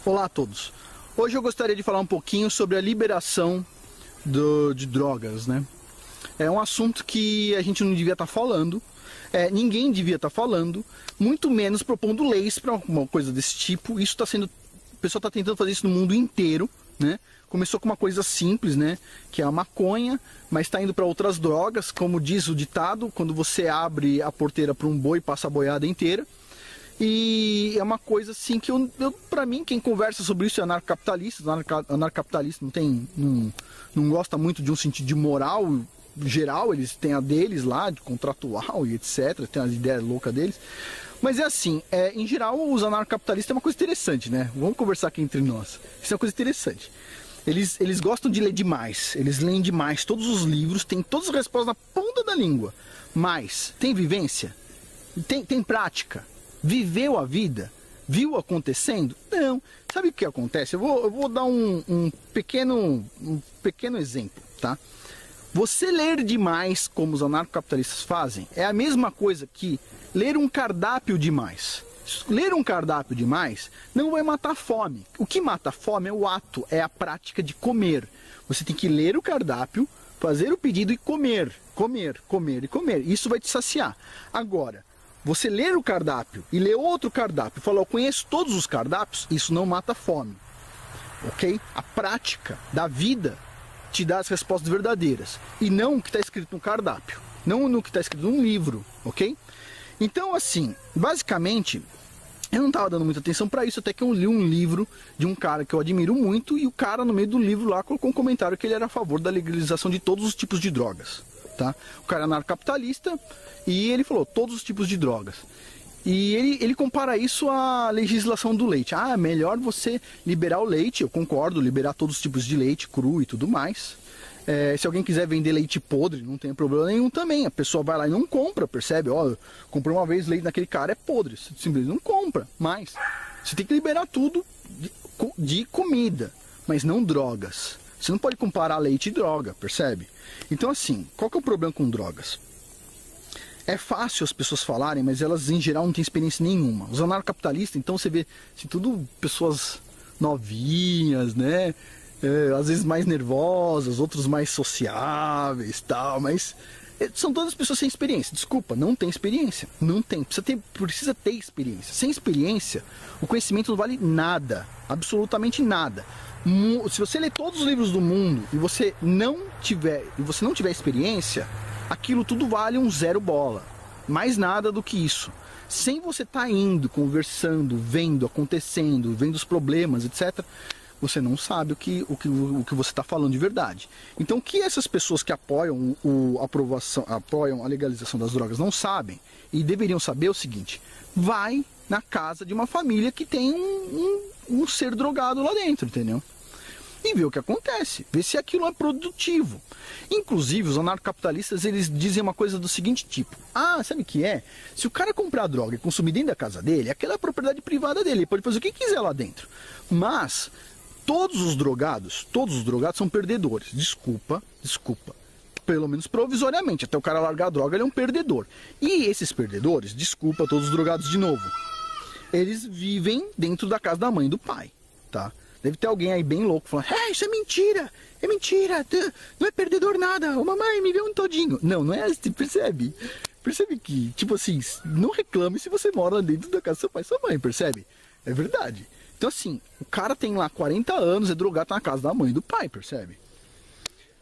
Olá a todos. Hoje eu gostaria de falar um pouquinho sobre a liberação de drogas, né? É um assunto que a gente não devia estar falando, ninguém devia estar falando, muito menos propondo leis para uma coisa desse tipo. Isso está sendo, o pessoal está tentando fazer isso no mundo inteiro, né? Começou com uma coisa simples, né? Que é a maconha, mas está indo para outras drogas, como diz o ditado, quando você abre a porteira para um boi, passa a boiada inteira. E é uma coisa assim que para mim, quem conversa sobre isso é anarcocapitalista. Anarcocapitalista não gosta muito de um sentido de moral geral, eles têm a deles lá, de contratual e etc, tem as ideias loucas deles. Mas é assim, em geral os anarcocapitalistas é uma coisa interessante, né? Vamos conversar aqui entre nós. Isso é uma coisa interessante. Eles gostam de ler demais, eles leem demais todos os livros, tem todas as respostas na ponta da língua. Mas tem vivência? Tem prática? Viveu a vida? Viu acontecendo? Não. Sabe o que acontece? Eu vou dar um pequeno exemplo, tá? Você ler demais, como os anarcocapitalistas fazem, é a mesma coisa que ler um cardápio demais. Ler um cardápio demais não vai matar a fome. O que mata a fome é o ato, é a prática de comer. Você tem que ler o cardápio, fazer o pedido e comer. Comer, comer e comer. Isso vai te saciar. Agora, você ler o cardápio e ler outro cardápio e falar, eu conheço todos os cardápios, isso não mata a fome. Ok? A prática da vida te dá as respostas verdadeiras. E não o que está escrito no cardápio. Não no que está escrito num livro. Ok? Então, assim, basicamente, eu não estava dando muita atenção para isso, até que eu li um livro de um cara que eu admiro muito, e o cara, no meio do livro lá, colocou um comentário que ele era a favor da legalização de todos os tipos de drogas. Tá? O cara é anarcocapitalista e ele falou todos os tipos de drogas. E ele compara isso à legislação do leite. Ah, é melhor você liberar o leite, eu concordo, liberar todos os tipos de leite, cru e tudo mais. Se alguém quiser vender leite podre, não tem problema nenhum também. A pessoa vai lá e não compra, percebe? Ó, comprei uma vez leite naquele cara, é podre. Você simplesmente não compra. Mas você tem que liberar tudo de comida, mas não drogas. Você não pode comparar leite e droga, percebe? Então assim, qual que é o problema com drogas? É fácil as pessoas falarem, mas elas em geral não têm experiência nenhuma. Os anarcocapitalistas, então você vê assim, tudo pessoas novinhas, né? Às vezes mais nervosas, outros mais sociáveis, tal, mas são todas pessoas sem experiência. Desculpa, não tem experiência. Não tem, precisa ter experiência. Sem experiência, o conhecimento não vale nada, absolutamente nada. Se você ler todos os livros do mundo e você não tiver experiência, aquilo tudo vale um zero bola. Mais nada do que isso. Sem você estar indo, conversando, vendo, acontecendo, vendo os problemas, etc., você não sabe o que você está falando de verdade. Então, o que essas pessoas que apoiam apoiam a legalização das drogas não sabem, e deveriam saber é o seguinte: vai na casa de uma família que tem um ser drogado lá dentro, entendeu? E vê o que acontece, vê se aquilo é produtivo. Inclusive, os anarcocapitalistas, eles dizem uma coisa do seguinte tipo: ah, sabe o que é? Se o cara comprar droga e consumir dentro da casa dele, aquela é a propriedade privada dele, ele pode fazer o que quiser lá dentro. Mas todos os drogados são perdedores. Desculpa. Pelo menos provisoriamente, até o cara largar a droga, ele é um perdedor. E esses perdedores, desculpa todos os drogados de novo, eles vivem dentro da casa da mãe e do pai, tá? Deve ter alguém aí bem louco falando: isso é mentira, não é perdedor nada, ô mamãe, me vê um todinho. Não é assim, percebe? Percebe que, tipo assim, não reclame se você mora dentro da casa do seu pai e sua mãe, percebe? É verdade. Então assim, o cara tem lá 40 anos, é drogado, tá na casa da mãe e do pai, percebe?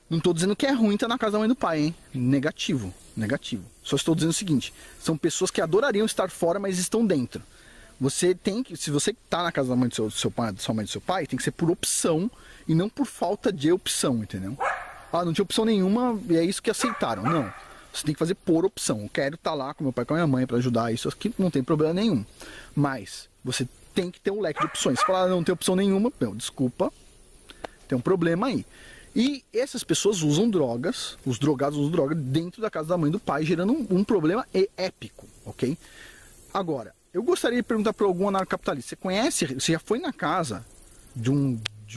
Não estou dizendo que é ruim estar na casa da mãe e do pai, hein? Negativo. Só estou dizendo o seguinte: são pessoas que adorariam estar fora, mas estão dentro. Você tem que, se você está na casa da mãe do seu pai, da sua mãe e do seu pai, tem que ser por opção e não por falta de opção, entendeu? Ah, não tinha opção nenhuma e é isso que aceitaram. Não. Você tem que fazer por opção. Eu quero estar lá com meu pai e com a minha mãe para ajudar isso aqui, não tem problema nenhum. Mas você tem que ter um leque de opções. Se falar não tem opção nenhuma, desculpa, tem um problema aí. E essas pessoas usam drogas, os drogados usam drogas dentro da casa da mãe e do pai, gerando um problema épico, ok? Agora, eu gostaria de perguntar para algum anarcocapitalista: você já foi na casa de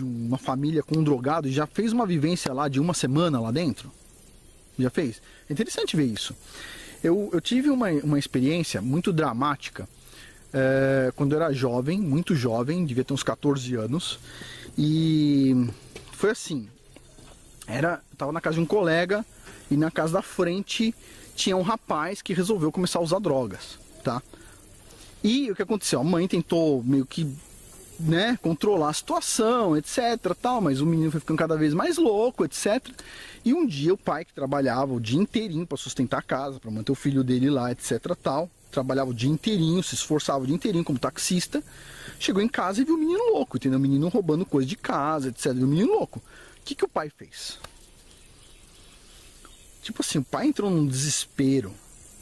uma família com um drogado e já fez uma vivência lá de uma semana lá dentro? Já fez? É interessante ver isso. Eu tive uma experiência muito dramática quando eu era jovem, muito jovem, devia ter uns 14 anos. E foi assim, eu tava na casa de um colega e na casa da frente tinha um rapaz que resolveu começar a usar drogas, tá? E o que aconteceu? A mãe tentou meio que, né, controlar a situação, etc, tal, mas o menino foi ficando cada vez mais louco, etc. E um dia o pai, que trabalhava o dia inteirinho para sustentar a casa, para manter o filho dele lá, etc, tal, trabalhava o dia inteirinho, se esforçava o dia inteirinho como taxista, chegou em casa e viu o menino louco, entendeu? O menino roubando coisa de casa, etc, viu o menino louco. O que o pai fez? Tipo assim, o pai entrou num desespero.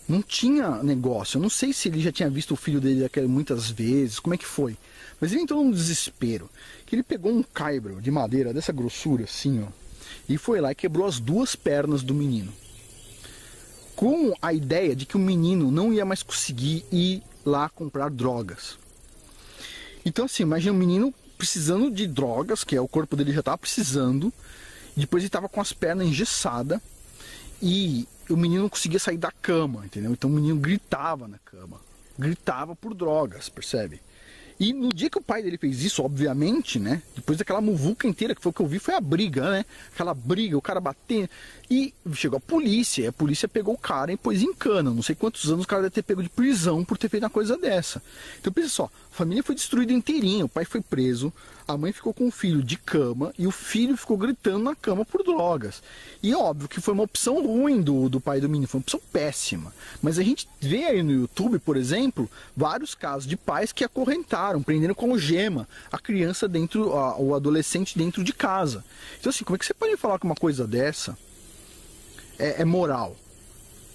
Não tinha negócio. Eu não sei se ele já tinha visto o filho dele muitas vezes, como é que foi. Mas ele entrou num desespero. Que ele pegou um caibro de madeira dessa grossura assim, ó. E foi lá e quebrou as 2 pernas do menino. Com a ideia de que o menino não ia mais conseguir ir lá comprar drogas. Então assim, imagina o menino precisando de drogas, que é o corpo dele já estava precisando. Depois ele estava com as pernas engessadas. E o menino não conseguia sair da cama, entendeu? Então o menino gritava na cama. Gritava por drogas, percebe? E no dia que o pai dele fez isso, obviamente, né? Depois daquela muvuca inteira, que foi o que eu vi, foi a briga, né? Aquela briga, o cara batendo. E chegou a polícia, e a polícia pegou o cara e pôs em cana. Não sei quantos anos o cara deve ter pego de prisão por ter feito uma coisa dessa. Então pensa só, a família foi destruída inteirinha, o pai foi preso, a mãe ficou com o filho de cama e o filho ficou gritando na cama por drogas. E óbvio que foi uma opção ruim do pai do menino, foi uma opção péssima. Mas a gente vê aí no YouTube, por exemplo, vários casos de pais que acorrentaram, prenderam com algema a criança dentro, o adolescente dentro de casa. Então assim, como é que você pode falar que uma coisa dessa é moral?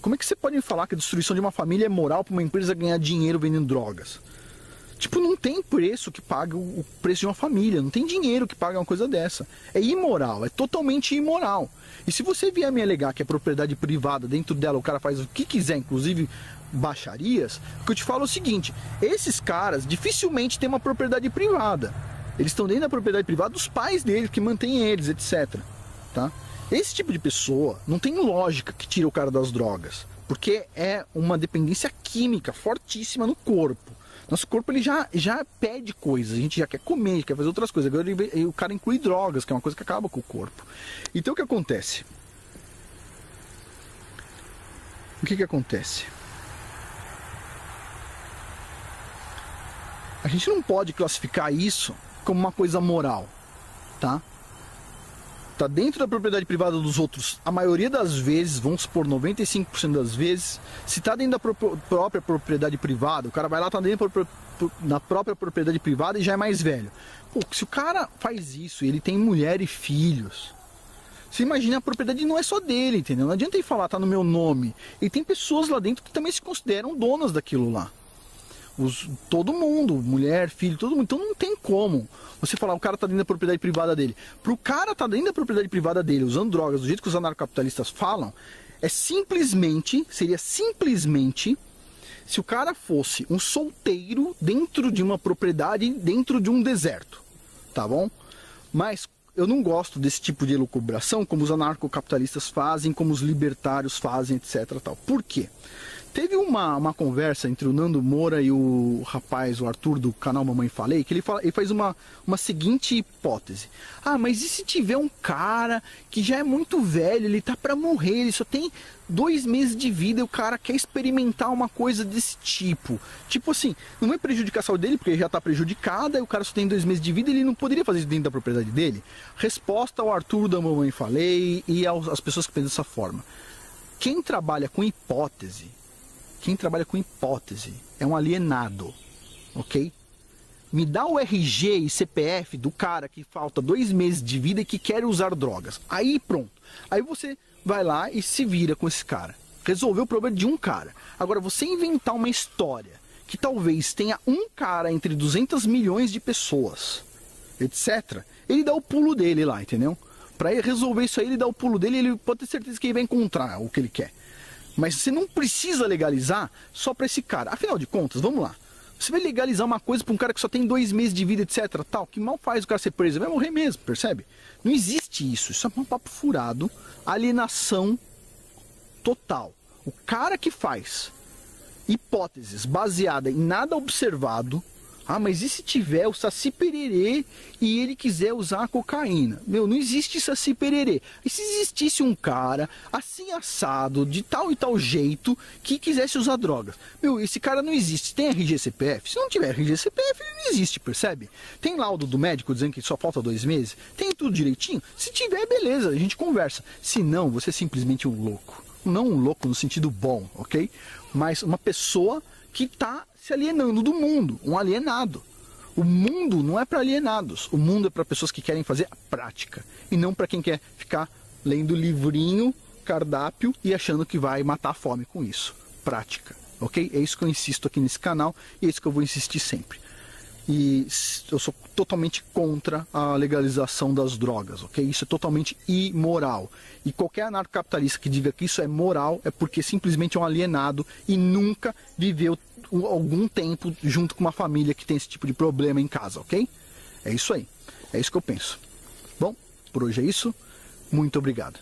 Como é que você pode falar que a destruição de uma família é moral para uma empresa ganhar dinheiro vendendo drogas? Tipo, não tem preço que pague o preço de uma família, não tem dinheiro que pague uma coisa dessa. É imoral, é totalmente imoral. E se você vier me alegar que é propriedade privada, dentro dela o cara faz o que quiser, inclusive baixarias, o que eu te falo é o seguinte, esses caras dificilmente têm uma propriedade privada. Eles estão dentro da propriedade privada dos pais deles, que mantêm eles, etc. Tá? Esse tipo de pessoa não tem lógica que tira o cara das drogas, porque é uma dependência química fortíssima no corpo. Nosso corpo ele já pede coisas, a gente já quer comer, quer fazer outras coisas. Agora o cara inclui drogas, que é uma coisa que acaba com o corpo. Então o que acontece? O que acontece? A gente não pode classificar isso como uma coisa moral, tá? Tá dentro da propriedade privada dos outros, a maioria das vezes, vamos supor 95% das vezes, se tá dentro da própria propriedade privada, o cara vai lá, tá dentro na própria propriedade privada e já é mais velho. Pô, se o cara faz isso e ele tem mulher e filhos, você imagina, a propriedade não é só dele, entendeu? Não adianta ele falar, tá no meu nome. E tem pessoas lá dentro que também se consideram donas daquilo lá. Todo mundo, mulher, filho, todo mundo. Então não tem como você falar, o cara tá dentro da propriedade privada dele. Pro cara tá dentro da propriedade privada dele, usando drogas do jeito que os anarcocapitalistas falam, seria simplesmente se o cara fosse um solteiro dentro de uma propriedade, dentro de um deserto, tá bom? Mas eu não gosto desse tipo de elucubração como os anarcocapitalistas fazem, como os libertários fazem, etc. Tal. Por quê? Teve uma conversa entre o Nando Moura e o rapaz, o Arthur, do canal Mamãe Falei, que ele faz uma seguinte hipótese. Ah, mas e se tiver um cara que já é muito velho, ele tá pra morrer, ele só tem 2 meses de vida e o cara quer experimentar uma coisa desse tipo. Tipo assim, não vai prejudicar a saúde dele, porque ele já tá prejudicado, e o cara só tem 2 meses de vida e ele não poderia fazer isso dentro da propriedade dele? Resposta ao Arthur da Mamãe Falei e às pessoas que pensam dessa forma. Quem trabalha com hipótese é um alienado, ok? Me dá o RG e CPF do cara que falta 2 meses de vida e que quer usar drogas. Aí pronto. Aí você vai lá e se vira com esse cara. Resolveu o problema de um cara. Agora você inventar uma história que talvez tenha um cara entre 200 milhões de pessoas, etc. Ele dá o pulo dele lá, entendeu? Para resolver isso aí, ele dá o pulo dele e ele pode ter certeza que ele vai encontrar o que ele quer. Mas você não precisa legalizar só para esse cara. Afinal de contas, vamos lá. Você vai legalizar uma coisa para um cara que só tem 2 meses de vida, etc. Tal, que mal faz o cara ser preso. Ele vai morrer mesmo, percebe? Não existe isso. Isso é um papo furado. Alienação total. O cara que faz hipóteses baseadas em nada observado. Ah, mas e se tiver o Saci Pererê e ele quiser usar a cocaína? Meu, não existe Saci Pererê. E se existisse um cara assim assado, de tal e tal jeito, que quisesse usar drogas? Meu, esse cara não existe. Tem RG CPF? Se não tiver RG CPF, ele não existe, percebe? Tem laudo do médico dizendo que só falta 2 meses? Tem tudo direitinho? Se tiver, beleza, a gente conversa. Se não, você é simplesmente um louco. Não um louco no sentido bom, ok? Mas uma pessoa que está se alienando do mundo, um alienado. O mundo não é para alienados, o mundo é para pessoas que querem fazer a prática, e não para quem quer ficar lendo livrinho, cardápio e achando que vai matar a fome com isso. Prática, ok? É isso que eu insisto aqui nesse canal e é isso que eu vou insistir sempre. E eu sou totalmente contra a legalização das drogas, ok? Isso é totalmente imoral. E qualquer anarcocapitalista que diga que isso é moral é porque simplesmente é um alienado e nunca viveu algum tempo junto com uma família que tem esse tipo de problema em casa, ok? É isso aí. É isso que eu penso. Bom, por hoje é isso. Muito obrigado.